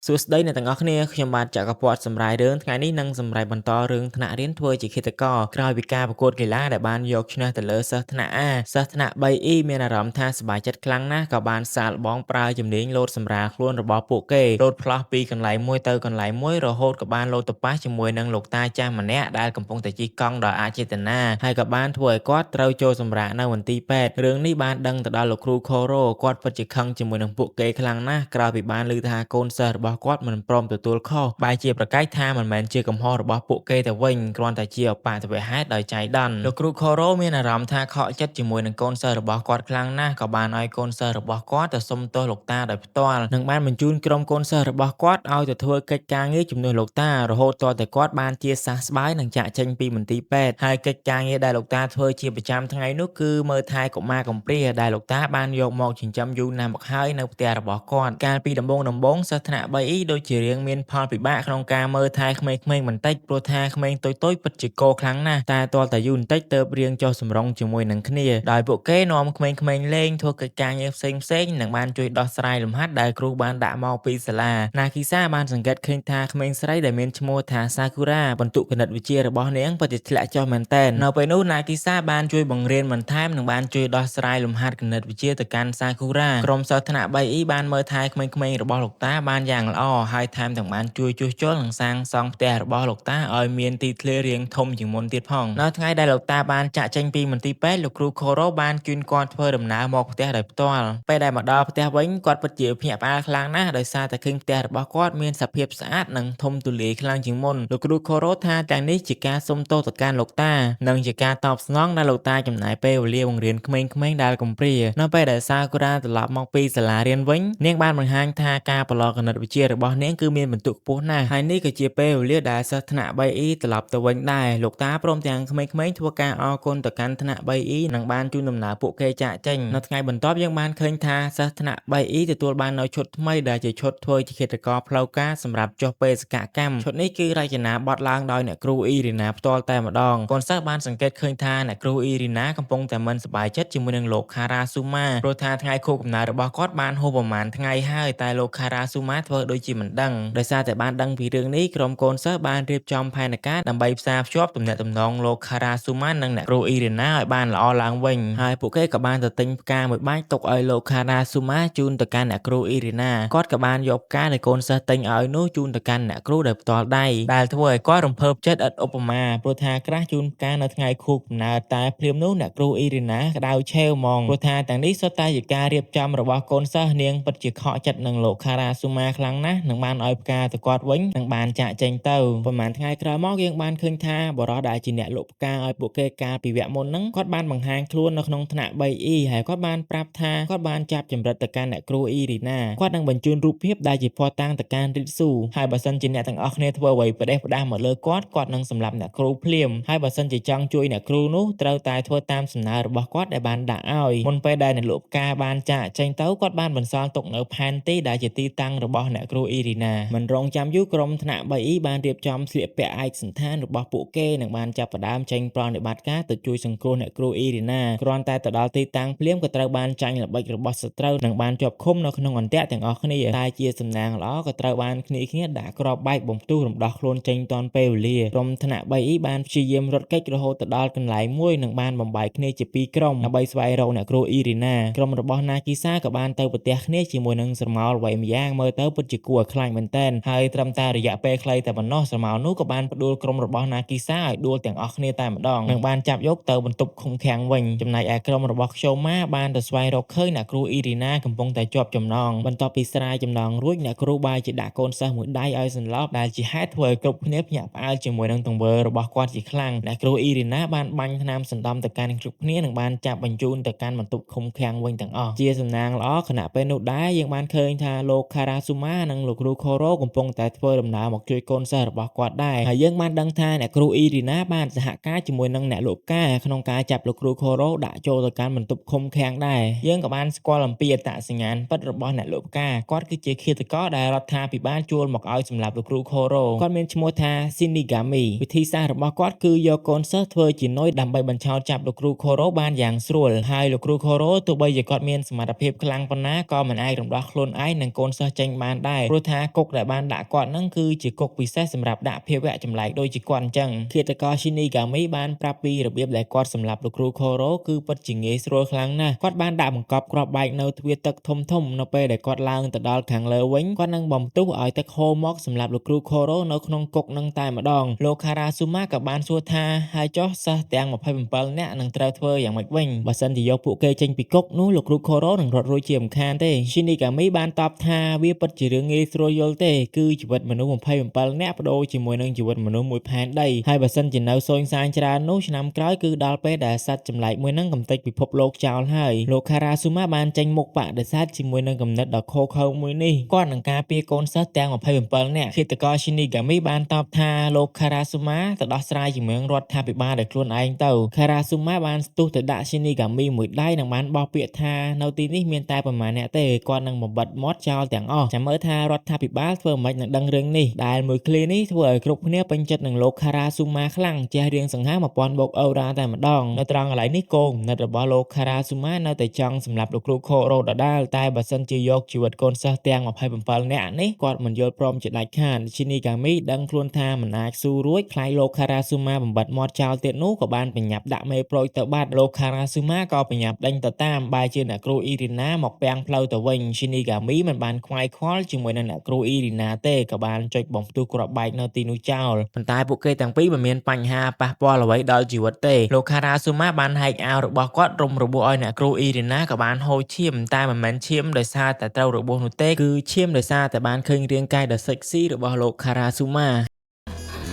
សួស្តីអ្នកទាំងអស់គ្នាខ្ញុំបាទចក្រពតសម្រាយរឿងថ្ងៃនេះនឹងសម្រាយបន្តរឿងថ្នាក់រៀនធ្វើជាឃាតករក្រោយពីការប្រកួតកីឡាដែលបានយកឈ្នះទៅលើសិស្សថ្នាក់ A សិស្សថ្នាក់ 3E មានអារម្មណ៍ថាសប្បាយចិត្តខ្លាំងណាស់ក៏បានសាកល្បងប្រើជំនាញលោតសម្រាលខ្លួនរបស់ពួកគេលោតផ្លោះពីកន្លែងមួយទៅកន្លែងមួយរហូតក៏បានលោតទៅប៉ះជាមួយនឹងលោកតាចាស់ម្នាក់ដែលកំពុងតែជិះកង់ដោយអចេតនាហើយក៏បានធ្វើឲ្យគាត់ត្រូវចូលសម្រាកនៅមន្ទីរពេទ្យរឿងនេះបានដឹងទៅដល់លោកគ្រូខូរ៉ូគាត់ពិតជាខឹងជាមួយនឹងពួកគេខ្លាំងណាស់ក្រោយពីបានឮថាកូនសិស្សរបស់គាត់មិនព្រមទទួលខុសបែរជាប្រកែកថាមិនមែនជាកំហុសរបស់ពួកគេទៅវិញគ្រាន់តែជាឧបទ្ទវហេតុដោយចៃដន្យលោកគ្រូខូរ៉ូមានអារម្មណ៍ថាខកចិត្តជាមួយនឹងកូនសិស្សរបស់គាត់ខ្លាំងណាស់ក៏បានឲ្យកូនសិស្សរបស់គាត់ទៅសុំទោសលោកតាដោយផ្ទាល់និងបានបញ្ជូនក្រុមកូនសិស្សរបស់គាត់ឲ្យទៅធ្វើកិច្ចការងារជំនួសលោកតារហូតទាល់តែគាត់បានជាសះស្បើយនិងចាក់ចេញពីមន្ទីរពេទ្យហើយកិច្ចការងារដែលលោកតាធ្វើជាប្រចាំថ្ងៃនោះគឺមើលថែកុមារកំព្រាដែលលោកតាបានយកមកចិញ្ចឹមយូរណាស់មកហើយនៅផ្ទះរបស់គាត់កាលពីដំបូងសិស្សថ្នាក់ 3E ដូចជារៀងមានផលពិបាកក្នុងការមើលថែក្មេងៗបន្តិចព្រោះថាក្មេងតូចៗពិតជាគោខ្លាំងណាស់តែទាល់តែយូរបន្តិចទើបរៀងចុះសម្រុងជាមួយនឹងគ្នាដោយពួកគេនាំក្មេងៗលេងធ្វើកិច្ចការងារផ្សេងៗនិងបានជួយដោះស្រាយលំហាត់ដែលគ្រូបានដាក់មកពីសាលាណាគីសាបានសង្កេតឃើញថាក្មេងស្រីដែលមានឈ្មោះថាសាគូរ៉ាបន្ទុកគណិតវិទ្យារបស់នាងពិតជាធ្លាក់ចុះមែនទែននៅពេលនោះណាគីសាបានជួយបង្រៀនបន្ថែមនិងបានជួយដោះស្រាយលំហាត់គណិតវិទ្យាទៅកាន់សាគូរ៉ាក្រុមសិស្សថ្នាក់ 3E បានមើលថែក្មេងៗរបស់លោកតាបានយ៉ាងល្អហើយថែមទាំងបានជួយជួសជុលនិងសាងសង់ផ្ទះរបស់លោកតាឲ្យមានទីធ្លារាងធំជាងមុនទៀតផងនៅថ្ងៃដែលលោកតាបានចាក់ចេញពីមន្ទីរពេទ្យលោកគ្រូខូរ៉ូបានជូនគាត់ធ្វើដំណើរមកផ្ទះដោយផ្ទាល់ពេលដែលមកដល់ផ្ទះវិញគាត់ពិតជាភ្ញាក់ផ្អើលខ្លាំងណាស់ដោយសារតែឃើញផ្ទះរបស់គាត់មានសភាពស្អាតនិងធំទូលាយខ្លាំងជាងមុនលោកគ្រូខូរ៉ូថាទាំងនេះជាការសុំទោសទៅកាន់លោកតានិងជាការតបស្នងដែលលោកតាចំណាយពេលវេលាបង្រៀនក្មេងៗដែលកំព្រានៅពេលដែលសាគូរ៉ាត្រឡប់មកពីសាលារៀនវិញនាងបានបង្ហាញថាការប្រឡងគណិតវិទ្យារបស់នាងគឺមានបន្ទុកខ្ពស់ណាស់ហើយនេះក៏ជាពេលវេលាដែលសិស្សថ្នាក់ 3E ត្រឡប់ទៅវិញដែរលោកតាព្រមទាំងក្មេងៗធ្វើការអរគុណទៅកាន់ថ្នាក់ 3E និងបានជូនដំណើរពួកគេចាកចេញនៅថ្ងៃបន្ទាប់យើងបានឃើញថាសិស្សថ្នាក់ 3E ទទួលបាននូវឈុតថ្មីដែលជាឈុតធ្វើជាឃាតករផ្លូវការសម្រាប់ចុះបេសកកម្មឈុតនេះគឺរចនាបថឡើងដោយអ្នកគ្រូអ៊ីរីណាផ្ទាល់តែម្ដងកូនសិស្សបានសង្កេតឃើញថាអ្នកគ្រូអ៊ីរីណាកំពុងតែមិនសប្បាយចិត្តជាមួយនឹងលោកខារ៉ាស៊ូម៉ាព្រោះថាថ្ងៃខួបកំណើតរបស់គាត់បានហួសប្រមាណថ្ងៃហើយតែលោកខារ៉ាស៊ូម៉ាធ្វើដូចជាមិនដឹងដោយសារតែបានដឹងពីរឿងនេះក្រុមកូនសិស្សបានរៀបចំផែនការដើម្បីផ្សារភ្ជាប់ទំនាក់ទំនងលោកខារ៉ាស៊ូម៉ានិងអ្នកគ្រូអ៊ីរីណាឲ្យបានល្អឡើងវិញហើយពួកគេក៏បានទៅទិញផ្កាមួយបាច់ទុកឲ្យលោកខារ៉ាស៊ូម៉ាជូនទៅកាន់អ្នកគ្រូអ៊ីរីណាគាត់ក៏បានយកផ្កាដែលកូនសិស្សទិញឲ្យនោះជូនទៅកាន់អ្នកគ្រូដោយផ្ទាល់ដៃដែលធ្វើឲ្យគាត់រំភើបចិត្តឥតឧបមាព្រោះថាក្រាស់ជូនផ្កានៅថ្ងៃខួបកំណើតតែព្រាមនោះអ្នកគ្រូអ៊ីរីណាក្តៅឆេវហ្មងព្រោះថាទាំងនេះសុទ្ធតែជាការរៀបចំរបស់កូនសិស្សនាងពិតជាខកចិត្តនឹងលោកខារ៉ាស៊ូម៉ាខ្លាំងណាស់នឹងបានឲ្យផ្កាទៅគាត់វិញនិងបានចាក់ចេញទៅប្រហែលថ្ងៃក្រោយមកយើងបានឃើញថាបរិះដែលជាអ្នកលក់ផ្កាឲ្យពួកគេកាលពីវគ្គមុនហ្នឹងគាត់បានបង្ហាញខ្លួននៅក្នុងថ្នាក់ 3E ហើយគាត់បានប្រាប់ថាគាត់បានចាប់ចម្រិតទៅកាន់អ្នកគ្រូអ៊ីរីណាគាត់នឹងបញ្ជូនរូបភាពដែលជាភស្តុតាងទៅកាន់រីតស៊ូហើយបើសិនជាអ្នកទាំងអស់គ្នាធ្វើអ្វីផ្ដេសផ្ដាសមកលើគាត់នឹងសម្លាប់អ្នកគ្រូភ្លាមហើយបើសិនជាចង់ជួយអ្នកគ្រូនោះត្រូវតែធ្វើតាមសំណើរបស់គាត់ដែលបានដាក់ឲ្យមុនពេលដែលអ្នកលក់ផ្កាបានចាក់ចេញទៅគាត់បានបន្សល់ទុកនៅផែនទីដែលជាទីតាំងរបស់អ្នកគ្រូអ៊ីរីណាមិនរងចាំយូរក្រុមថ្នាក់ 3E បានរៀបចំស្លៀកពាក់ឯកសណ្ឋានរបស់ពួកគេនិងបានចាប់ផ្ដើមចេញប្រតិបត្តិការទៅជួយសង្គ្រោះអ្នកគ្រូអ៊ីរីណាគ្រាន់តែទៅដល់ទីតាំងភ្លាមក៏ត្រូវបានចាញ់ល្បិចរបស់សត្រូវនិងបានជាប់ឃុំនៅក្នុងអន្ទាក់ទាំងអស់គ្នាតែជាសំណាងល្អក៏ត្រូវបានគ្នាដាក់គ្រាប់បែកបំផ្ទុះរំដោះខ្លួនចេញទាន់ពេលវេលាក្រុមថ្នាក់ 3E បានព្យាយាមរត់គេចរហូតទៅដល់កន្លែងមួយនិងបានបំបែកគ្នាជាពីរក្រុមដើម្បីស្វែងរកអ្នកគ្រូអ៊ីរីណាក្រុមរបស់ណាគីសាក៏បានទៅប្រទះគ្នាជាមួយនឹងស្រមោលអ្វីម្យ៉ាងមើលទៅពិតជាគួរឲ្យខ្លាចមែនទែនហើយត្រឹមតែរយៈពេលខ្លីតែប៉ុណ្ណោះស្រមោលនោះក៏បានផ្ដួលក្រុមរបស់ណាគីសាឲ្យដួលទាំងអស់គ្នាតែម្ដងនិងបានចាប់យកទៅបន្ទប់ឃុំឃាំងវិញចំណែកឯក្រុមរបស់ខ្យូម៉ាបានទៅស្វែងរកឃើញអ្នកគ្រូអ៊ីរីណាកំពុងតែជាប់ចំណងបន្ទាប់ពីស្រាយចំណងរួចអ្នកគ្រូបាយជាដាក់កូនសិស្សមួយដៃឲ្យសន្លប់ដែលជាហេតុធ្វើឲ្យគ្រប់គ្នាភ្ញាក់ផ្អើលជាមួយនឹងទង្វើរបស់គាត់ជាខ្លាំងអ្នកគ្រូអ៊ីរីណាបានបាញ់ថ្នាំសណ្ដំទៅកាន់គ្រប់គ្នានិងបានចាប់បញ្ជូនទៅកាន់បន្ទប់ឃុំឃាំងវិញទាំងអស់ជាសំណាងល្អខណៈពេលនោះដែរយើងបានឃើញថាលោកខារ៉ាស៊ូម៉ានិងលោកគ្រូខូរ៉ូកំពុងតែធ្វើដំណើរមកជួយកូនសិស្សរបស់គាត់ដែរហើយយើងបានដឹងថាអ្នកគ្រូអ៊ីរីណាបានសហការជាមួយនឹងអ្នកលក់ផ្កាក្នុងការចាប់លោកគ្រូខូរ៉ូដាក់ចូលទៅកាន់បន្ទប់ឃុំឃាំងដែរយើងក៏បានស្គាល់អំពីអត្តសញ្ញាណពិតរបស់អ្នកលក់ផ្កាគាត់គឺជាឃាតករដែលរដ្ឋាភិបាលជួលមកឲ្យសម្លាប់លោកគ្រូខូរ៉ូគាត់មានឈ្មោះថា Shinigami វិធីសាស្ត្ររបស់គាត់គឺយកកូនសិស្សធ្វើជានុយដើម្បីបញ្ឆោតចាប់លោកគ្រូខូរ៉ូបានយ៉ាងស្រួលហើយលោកគ្រូខូរ៉ូទោះបីជាគាត់មានសមត្ថភាពខ្លាំងប៉ុណ្ណាក៏មិនអាចរំដោះខ្លួនឯងនិងកូនសិស្សចេញបានដែរ ដែរព្រោះថាគុកដែលបានដាក់គាត់ហ្នឹងគឺជាគុកពិសេសសម្រាប់ដាក់ភាវៈចម្លែកដូចជាគាត់អញ្ចឹងឃាតករ Shinigami បានប្រាប់ពីរបៀបដែលគាត់សម្លាប់លោកគ្រូ Koro គឺពិតជាងាយស្រួលខ្លាំងណាស់គាត់បានដាក់បង្កប់គ្រាប់បែកនៅទ្វារទឹកធំៗនៅពេលដែលគាត់ឡើងទៅដល់ខាងលើវិញគាត់នឹងបំទុះឲ្យទឹកហូរមកសម្រាប់លោកគ្រូ Koro នៅក្នុងគុកនឹងតែម្ដងលោក Karasuma ក៏បានសួរថាហើយចុះសិស្សទាំង27នាក់នឹងត្រូវធ្វើយ៉ាងម៉េចវិញបើសិនជាយកពួកគេចេញពីគុកនោះលោកគ្រូ Koro នឹងរត់រួចជាមិនខានទេ Shinigami បានតបថាវាពិតជារឿងងាយស្រួលយល់ទេគឺជីវិតមនុស្ស27នាក់បដូរជាមួយនឹងជីវិតមនុស្សមួយផែនដីហើយបើសិនជានៅសូន្យសានច្រើននោះឆ្នាំក្រោយគឺដល់ពេលដែលសត្វចម្លែកមួយនឹងកំទេចពិភពលោកចោលហើយលោក Karasuma បានចេញមុខបដិសេធជាមួយនឹងគំនិតដ៏ឃោរឃៅមួយនេះគាត់នឹងការពារកូនសិស្សទាំង27នាក់ឃាតករ Shinigami បានតបថាលោក Karasuma ទៅដោះស្រាយជាមួយនឹងរដ្ឋាភិបាលដោយខ្លួនឯងទៅ Karasuma បានស្ទុះទៅដាក់ Shinigami មួយដៃនិងបានបោះពាក្យថានៅទីនេះមានតែប្រមាណអ្នកទេគាត់នឹងបំបិទមាត់ចោលទាំងអស់ចាំមើលថារដ្ឋាភិបាលធ្វើមិននឹងដឹងរឿងនេះដែលមួយឃ្លានេះធ្វើឲ្យគ្រប់គ្នាពេញចិត្តនឹងលោក Karasuma ខ្លាំងចេះរៀងសង្ហា1000 បូកអូរ៉ាតែម្ដងនៅត្រង់កន្លែងនេះគោលគំនិតរបស់លោក Karasuma នៅតែចង់សម្រាប់លោកគ្រូ Koro ដដែលតែបើសិនជាយកជីវិតកូនសិស្សទាំង27នាក់នេះគាត់មិនយល់ព្រមជាដាច់ខាត Shinigami ដឹងខ្លួនថាមិនអាចស៊ូរួចខ្លាចលោក Karasuma បំបិទមាត់ចោលទៀតនោះក៏បានបញ្ញាប់ដាក់មេប្រូចទៅបាត់លោក Karasuma ក៏បញ្ញាប់ដេញទៅតាមបែរជាអ្នកគ្រូ Irina មកពាំងផ្លូវទៅវិញ Shinigami មិនបានខ្វាយខ្វល់ជាមួយនឹងអ្នកគ្រូ Irina ទេក៏បានចុចបំផ្ទុះគ្រាប់បែកនៅទីនោះចោលប៉ុន្តែពួកគេទាំងពីរមិនមានបញ្ហាប៉ះពាល់អ្វីដល់ជីវិតទេលោក Karasuma បានហែកអាវរបស់គាត់រុំរបួសឲ្យអ្នកគ្រូ Irina ក៏បានហូរឈាមតែមិនមែនឈាមដោយសារតែត្រូវរបួសនោះទេគឺឈាមដោយសារតែបានឃើញរាងកាយដ៏ sexy របស់លោក Karasuma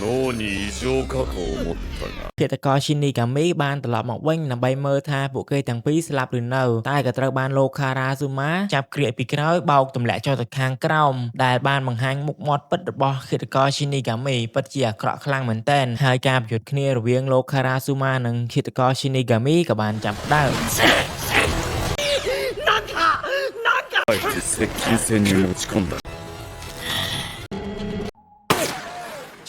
脳に異常かと思ったがឃាតករ Shinigami បានត្រឡប់មកវិញដើម្បីមើលថាពួកគេទាំងពីរស្លាប់ឬនៅតែក៏ត្រូវបានលោក Karasuma ចាប់ក្រៀកពីក្រោយបោកទម្លាក់ចុះទៅខាងក្រោមដែលបានបង្ហាញមុខមាត់ពិតរបស់ឃាតករ Shinigami ពិតជាអាក្រក់ខ្លាំងមែនទែនហើយការប្រយុទ្ធគ្នារវាងលោក Karasuma និងឃាតករ Shinigami ក៏បានចាប់ផ្ដើមあえて接近戦に持ち込んだ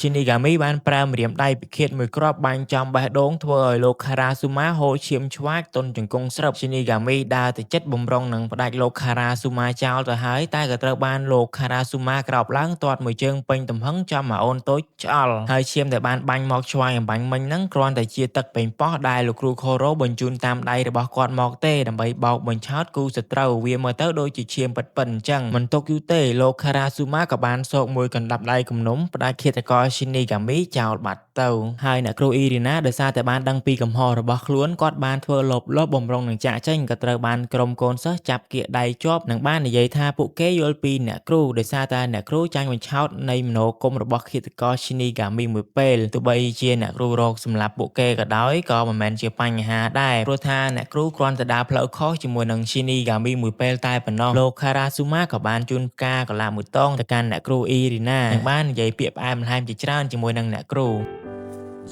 Shinigami បានប្រើម្រាមដៃពិឃាតមួយគ្រាប់បាញ់ចំបេះដូងធ្វើឲ្យលោក Karasuma ហូរឈាមឆ្វាចទន់ជង្គង់ស្រាប់ Shinigami ដើរទៅជិតបំរុងនឹងផ្ដាច់លោក Karasuma ចោលទៅហើយតែក៏ត្រូវបានលោក Karasuma ក្រោបឡើងទាត់មួយជើងពេញទំហឹងចំមកអូនតូចឆ្អល់ហើយឈាមដែលបានបាញ់មកឆ្វាយអំបញ្ញមិញហ្នឹងគ្រាន់តែជាទឹកប៉េងប៉ោះដែលលោកគ្រូ Koro បញ្ជូនតាមដៃរបស់គាត់មកទេដើម្បីបោកបញ្ឆោតគូសត្រូវវាមើលទៅដូចជាឈាមពិតៗអញ្ចឹងមិនទុកយូរទេលោក Karasuma ក៏បានសោកមួយកណ្ដាប់ដៃគំនុំផ្ដាច់ឃាតករ Shinigami ចោលបាត់ទៅហើយអ្នកគ្រូ Irina ដោយសារតែបានដឹងពីកំហុសរបស់ខ្លួនគាត់បានធ្វើលបបំរុងនឹងចាក់ចេញក៏ត្រូវបានក្រុមកូនសិស្សចាប់គៀកដៃជាប់និងបាននិយាយថាពួកគេយល់ពីអ្នកគ្រូដោយសារតែអ្នកគ្រូចាញ់បញ្ឆោតនៃមនោគមរបស់ឃាតករ Shinigami មួយពេលទោះបីជាអ្នកគ្រូរកសម្រាប់ពួកគេក៏ដោយក៏មិនមែនជាបញ្ហាដែរព្រោះថាអ្នកគ្រូគ្រាន់តែដើរផ្លូវខុសជាមួយនឹង Shinigami មួយពេលតែប៉ុណ្ណោះលោក Karasuma ក៏បានជូនផ្កាកុលាបមួយតងទៅកាន់អ្នកគ្រូ Irina និងបាននិយាយពាក្យផ្អែមល្ហែមជាច្រើនជាមួយនឹងអ្នកគ្រូ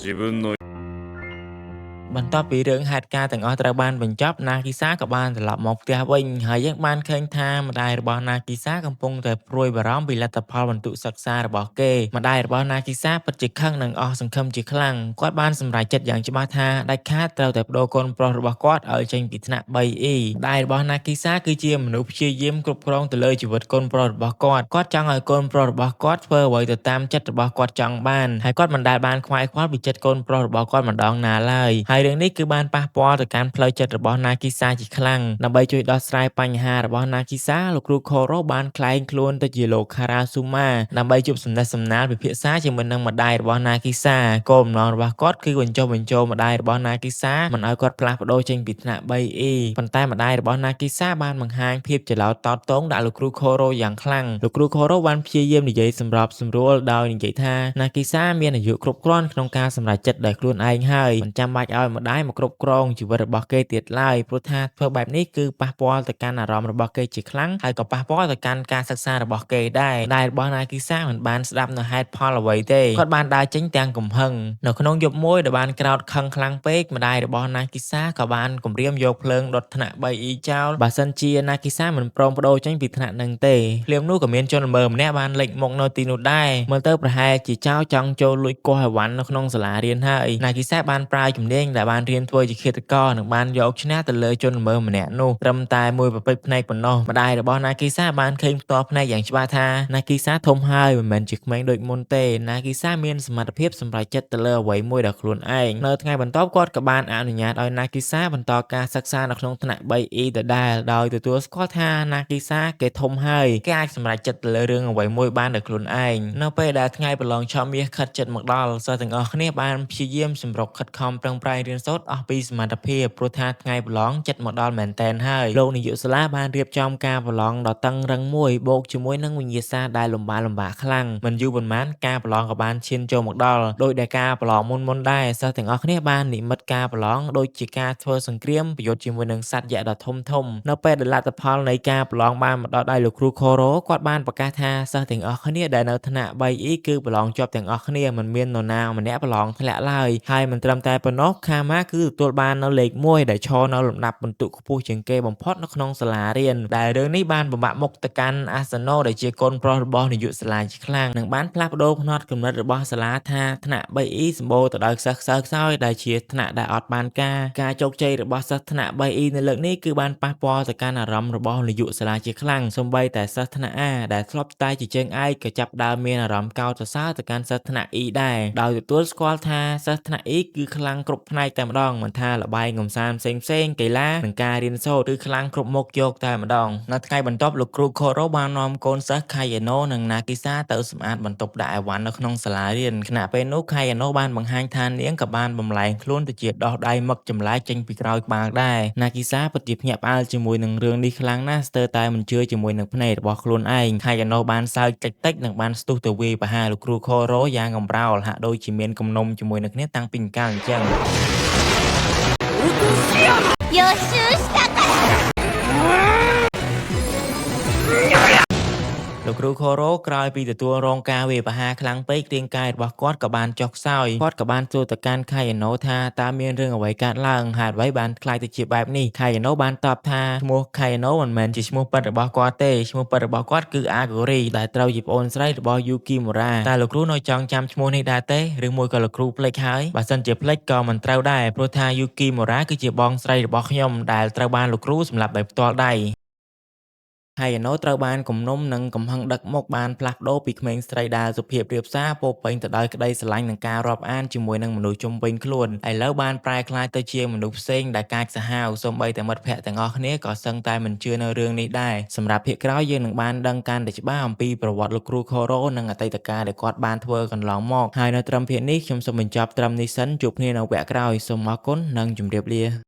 自分のបន្ទាប់ពីរឿងហេតុការណ៍ទាំងអស់ត្រូវបានបញ្ចប់ណាគីសាក៏បានត្រឡប់មកផ្ទះវិញហើយយើងបានឃើញថាម្ដាយរបស់ណាគីសាកំពុងតែព្រួយបារម្ភពីលទ្ធផលបន្ទុកសិក្សារបស់គេម្ដាយរបស់ណាគីសាពិតជាខឹងនិងអស់សង្ឃឹមជាខ្លាំងគាត់បានសម្រេចចិត្តយ៉ាងច្បាស់ថាដាច់ខាតត្រូវតែបដូរកូនប្រុសរបស់គាត់ឲ្យចេញពីថ្នាក់ 3E ម្ដាយរបស់ណាគីសាគឺជាមនុស្សព្យាយាមគ្រប់គ្រងទៅលើជីវិតកូនប្រុសរបស់គាត់ចង់ឲ្យកូនប្រុសរបស់គាត់ធ្វើអ្វីទៅតាមចិត្តរបស់គាត់ចង់បានហើយគាត់មិនដែលបានខ្វាយខ្វល់ពីចិត្តកូនប្រុសរបស់គាត់ម្ដងណាឡើយហើយរឿងនេះគឺបានប៉ះពាល់ទៅកាន់ផ្លូវចិត្តរបស់ណាគីសាជាខ្លាំងដើម្បីជួយដោះស្រាយបញ្ហារបស់ណាគីសាលោកគ្រូ Koro បានក្លែងខ្លួនទៅជាលោក Karasuma ដើម្បីជួបសំណេះសំណាលពិភាក្សាជាមួយនឹងម្ដាយរបស់ណាគីសាគោលបំណងរបស់គាត់គឺបញ្ចុះបញ្ចូលម្ដាយរបស់ណាគីសាមិនឲ្យគាត់ផ្លាស់ប្ដូរចេញពីថ្នាក់ 3E ប៉ុន្តែម្ដាយរបស់ណាគីសាបានបង្ហាញភាពច្រឡោតតតងដាក់លោកគ្រូ Koro យ៉ាងខ្លាំងលោកគ្រូ Koro បានព្យាយាមនិយាយសម្របសម្រួលដោយនិយាយថាណាគីសាមានអាយុគ្រប់គ្រាន់ក្នុងការសម្រេចចិត្តដោយខ្លួនឯងហើយមិនចាំបាច់ឲ្យម្ដាយមកគ្រប់គ្រងជីវិតរបស់គេទៀតឡើយព្រោះថាធ្វើបែបនេះគឺប៉ះពាល់ទៅកាន់អារម្មណ៍របស់គេជាខ្លាំងហើយក៏ប៉ះពាល់ទៅកាន់ការសិក្សារបស់គេដែរដែលរបស់ណាគីសាមិនបានស្ដាប់នៅហេតុផលអ្វីទេគាត់បានដើរចេញទាំងកំហឹងនៅក្នុងយប់មួយដែលបានក្រោតខឹងខ្លាំងពេកម្ដាយរបស់ណាគីសាក៏បានគំរាមយកភ្លើងដុតថ្នាក់ 3E ចោលបើសិនជាណាគីសាមិនព្រមបដូរចេញពីថ្នាក់នឹងទេភ្លាមនោះក៏មានជនល្មើម្នាក់បានលេចមកនៅទីនោះដែរមើលទៅប្រហែលជាចោរចង់ចូលលួចគោះអីវ៉ាន់នៅក្នុងសាលារៀនហើយណាគីសាបានប្រើជំនាញ ដែលបានរៀនធ្វើជាឃាតករនិងបានយកឈ្នះទៅលើជនល្មើសម្នាក់នោះត្រឹមតែមួយប្រពេចភ្នែកប៉ុណ្ណោះម្ដាយរបស់ណាគីសាបានឃើញផ្ទាល់ភ្នែកយ៉ាងច្បាស់ថាណាគីសាធំហើយមិនមែនជាក្មេងដូចមុនទេណាគីសាមានសមត្ថភាពសម្រេចចិត្តទៅលើអ្វីមួយដល់ខ្លួនឯងនៅថ្ងៃបន្ទាប់គាត់ក៏បានអនុញ្ញាតឲ្យណាគីសាបន្តការសិក្សានៅក្នុងថ្នាក់ 3E ដដែលដោយទទួលស្គាល់ថាណាគីសាគេធំហើយគេអាចសម្រេចចិត្តទៅលើរឿងអ្វីមួយបានដោយខ្លួនឯងនៅពេលដែលថ្ងៃប្រឡងឆមាសខិតជិតមកដល់សិស្សទាំងអស់គ្នាបានព្យាយាមសម្រុកខិតខំប្រឹងប្រែងរៀនសូត្រអស់ពីសមត្ថភាពព្រោះថាថ្ងៃប្រឡងជិតមកដល់មែនតែនហើយលោកនាយកសាលាបានរៀបចំការប្រឡងដ៏តឹងរឹងមួយបូកជាមួយនឹងវិញ្ញាសាដែលលំបាកខ្លាំងមិនយូរប៉ុន្មានការប្រឡងក៏បានឈានចូលមកដល់ដោយដែលការប្រឡងមុនដែរសិស្សទាំងអស់គ្នាបាននិមិត្តការប្រឡងដូចជាការធ្វើសង្គ្រាមប្រយុទ្ធជាមួយនឹងសត្វយក្សដ៏ធំនៅពេលដែលលទ្ធផលនៃការប្រឡងបានមកដល់ដៃលោកគ្រូខូរ៉ូគាត់បានប្រកាសថាសិស្សទាំងអស់គ្នាដែលនៅថ្នាក់ 3E គឺប្រឡងជាប់ទាំងអស់គ្នាមិនមាននរណាម្នាក់ប្រឡងធ្លាក់ឡើយហើយមិនត្រឹមតែប៉ុណ្ណោះខាម៉ាគឺទទួលបាននៅលេខ1ដែលឈរនៅលំដាប់បន្ទុកខ្ពស់ជាងគេបំផុតនៅក្នុងសាលារៀនដែលរឿងនេះបានបំបាក់មុខទៅកាន់អាសាណូដែលជាកូនប្រុសរបស់នាយកសាលាជាខ្លាំងនិងបានផ្លាស់ប្ដូរផ្នត់គំនិតរបស់សាលាថាថ្នាក់ 3E សម្បូរទៅដោយសិស្សខ្សោយខ្សោយដែលជាថ្នាក់ដែលអត់បានការជោគជ័យរបស់សិស្សថ្នាក់ 3E នៅលើកនេះគឺបានប៉ះពាល់ទៅកាន់អារម្មណ៍របស់នាយកសាលាជាខ្លាំងសូម្បីតែសិស្សថ្នាក់ A ដែលធ្លាប់តែជាជើងឯកក៏ចាប់ផ្ដើមមានអារម្មណ៍កោតសរសើរទៅកាន់សិស្សថ្នាក់ E ដែរដោយទទួលស្គាល់ថាសិស្សថ្នាក់ E គឺខ្លាំងគ្រប់ផ្នែកតែម្ដងមិនថាល្បែងកម្សាន្តផ្សេងកីឡានិងការរៀនសូត្រគឺខ្លាំងគ្រប់មុខយកតែម្ដងនៅថ្ងៃបន្ទាប់លោកគ្រូខូរ៉ូបាននាំកូនសិស្សខៃយ៉ាណូនិងណាគីសាទៅសម្អាតបន្ទប់ដាក់អីវ៉ាន់នៅក្នុងសាលារៀនខណៈពេលនោះខៃយ៉ាណូបានបង្ហាញថានាងក៏បានបំលែងខ្លួនទៅជាដោះដៃមឹកចម្លែកចេញពីក្រោយក្បាលដែរណាគីសាពិតជាភ្ញាក់ផ្អើលជាមួយនឹងរឿងនេះខ្លាំងណាស់ស្ទើរតែមិនជឿជាមួយនឹងភ្នែករបស់ខ្លួនឯងខៃយ៉ាណូបានសើចតិចនិងបានស្ទុះទៅវាយប្រហារលោកគ្រូខូរ៉ូយ៉ាងកំប្រោលហាក់ដូចជាមានគំនុំជាមួយនឹងគ្នាតាំងពីកាលអញ្ចឹង予習したからលោកគ្រូខូរ៉ូក្រោយពីទទួលរងការវាយប្រហារខ្លាំងពេករាងកាយរបស់គាត់ក៏បានចុះខ្សោយគាត់ក៏បានសួរទៅកាន់ខៃយ៉ាណូថាតើមានរឿងអ្វីកើតឡើងហេតុអ្វីបានខ្លាចទៅជាបែបនេះខៃយ៉ាណូបានតបថាឈ្មោះខៃយ៉ាណូមិនមែនជាឈ្មោះពិតរបស់គាត់ទេឈ្មោះពិតរបស់គាត់គឺអាហ្គូរីដែលត្រូវជាប្អូនស្រីរបស់យូគីមូរ៉ាតែលោកគ្រូនៅចង់ចាំឈ្មោះនេះដែរទេឬមួយក៏លោកគ្រូភ្លេចហើយបើសិនជាភ្លេចក៏មិនត្រូវដែរព្រោះថាយូគីមូរ៉ាគឺជាបងស្រីរបស់ខ្ញុំដែលត្រូវបានលោកគ្រូសម្លាប់ដោយផ្ទាល់ដៃហើយយ៉ាណូត្រូវបានគំនុំនិងកំហឹងដឹកមុខបានផ្លាស់ប្ដូរពីក្មេងស្រីដែលសុភាពរាបសារពោរពេញទៅដោយក្តីស្រឡាញ់និងការរាប់អានជាមួយនឹងមនុស្សជុំវិញខ្លួនឥឡូវបានប្រែក្លាយទៅជាមនុស្សផ្សេងដែលកាចសាហាវសូម្បីតែមិត្តភ័ក្តិទាំងអស់គ្នាក៏សឹងតែមិនជឿនៅរឿងនេះដែរសម្រាប់ភាគក្រោយយើងនឹងបានដឹងកាន់តែច្បាស់អំពីប្រវត្តិលោកគ្រូខូរ៉ូនិងអតីតកាលដែលគាត់បានធ្វើកន្លងមកហើយនៅត្រឹមភាគនេះខ្ញុំសូមបញ្ចប់ត្រឹមនេះសិនជួបគ្នានៅវគ្គក្រោយសូមអរគុណនិងជម្រាបលា